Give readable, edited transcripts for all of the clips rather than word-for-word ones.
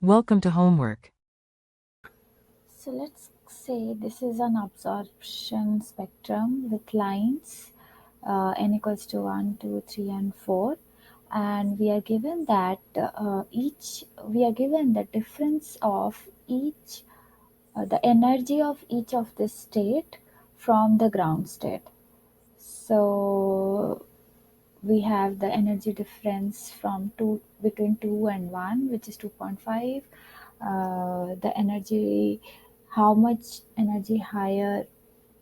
Welcome to homework. So let's say this is an absorption spectrum with lines n equals to 1, 2, 3, and 4, and we are given that we are given the difference of each the energy of each of this state from the ground state. So we have the energy difference from 2 between 2 and 1, which is 2.5. The energy, how much energy higher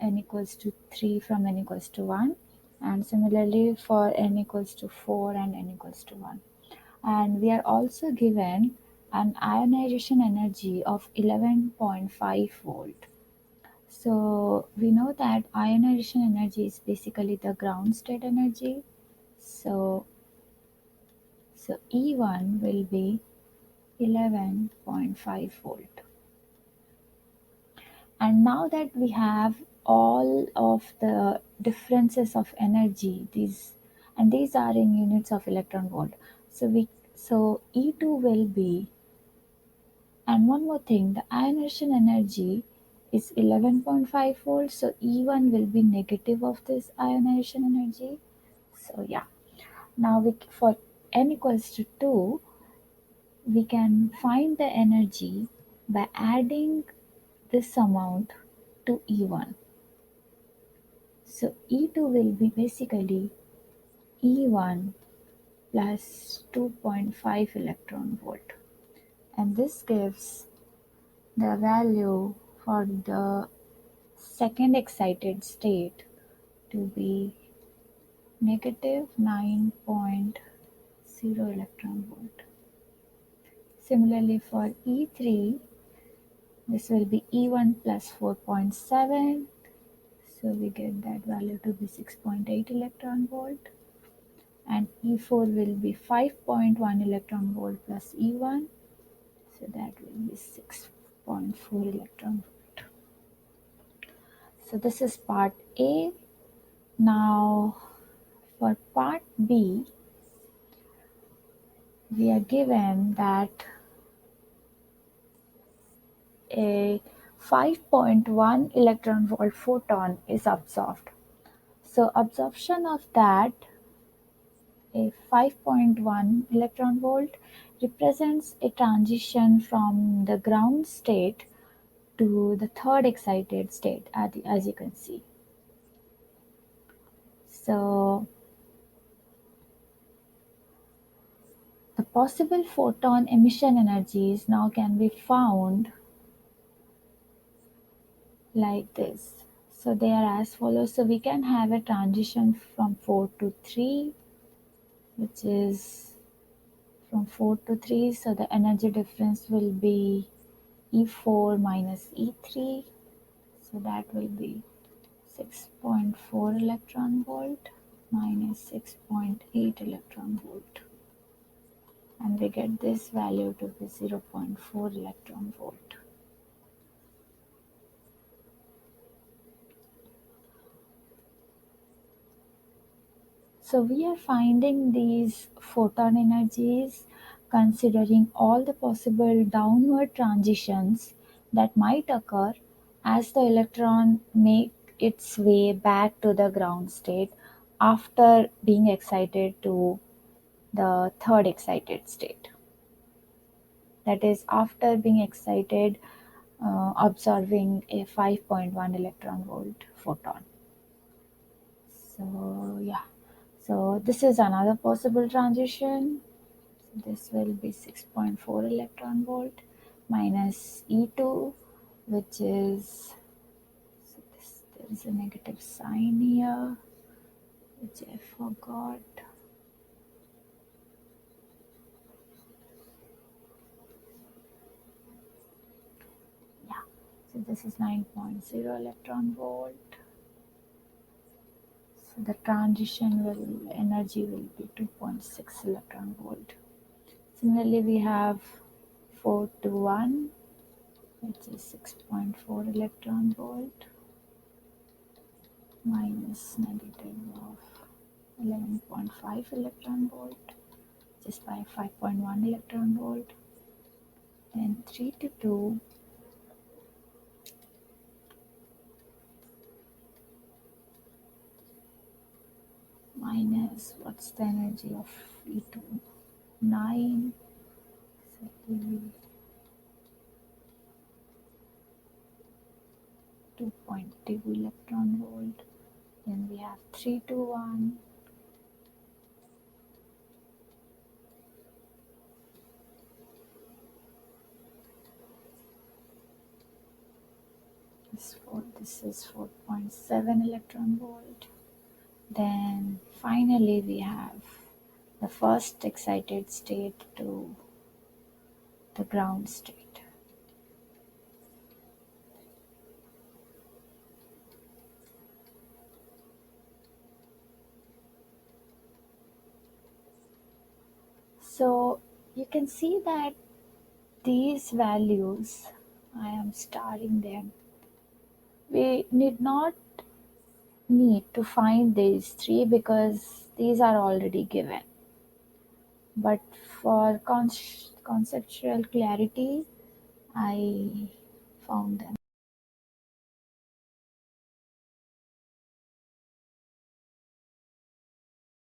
n equals to 3 from n equals to 1, and similarly for n equals to 4 and n equals to 1. And we are also given an ionization energy of 11.5 volt. So we know that ionization energy is basically the ground state energy. So E1 will be 11.5 volt. And now that we have all of the differences of energy, these are in units of electron volt. So E2 will be, and one more thing, the ionization energy is 11.5 volts, so E1 will be negative of this ionization energy. So yeah, now for n equals to 2, we can find the energy by adding this amount to E1. So E2 will be basically E1 plus 2.5 electron volt, and this gives the value for the second excited state to be negative 9.0 electron volt. Similarly for E3, this will be E1 plus 4.7, so we get that value to be 6.8 electron volt, and E4 will be 5.1 electron volt plus E1, so that will be 6.4 electron volt. So this is part A. Now for part B, we are given that a 5.1 electron volt photon is absorbed. So absorption of that, a 5.1 electron volt, represents a transition from the ground state to the third excited state, as you can see. So the possible photon emission energies now can be found like this. So they are as follows. So we can have a transition from 4 to 3, which is from 4 to 3. So the energy difference will be E4 minus E3. So that will be 6.4 electron volt minus 6.8 electron volt. And we get this value to be 0.4 electron volt. So we are finding these photon energies considering all the possible downward transitions that might occur as the electron make its way back to the ground state after being excited to the third excited state. That is, after being excited, observing a 5.1 electron volt photon. So yeah, so this is another possible transition. This will be 6.4 electron volt minus E2, which is, so there is a negative sign here, which I forgot. Yeah, so this is 9.0 electron volt. So the transition energy will be 2.6 electron volt. Similarly, we have 4 to 1, which is 6.4 electron volt minus negative of 11.5 electron volt, just by 5.1 electron volt. Then 3 to 2 minus what's the energy of E2? 9. So it will be 2.2 electron volt. Then we have 3 to 1 this is 4.7 electron volt. Then finally we have the first excited state to the ground state. So you can see that these values, I am starring them. We need to find these three because these are already given. But for conceptual clarity, I found them.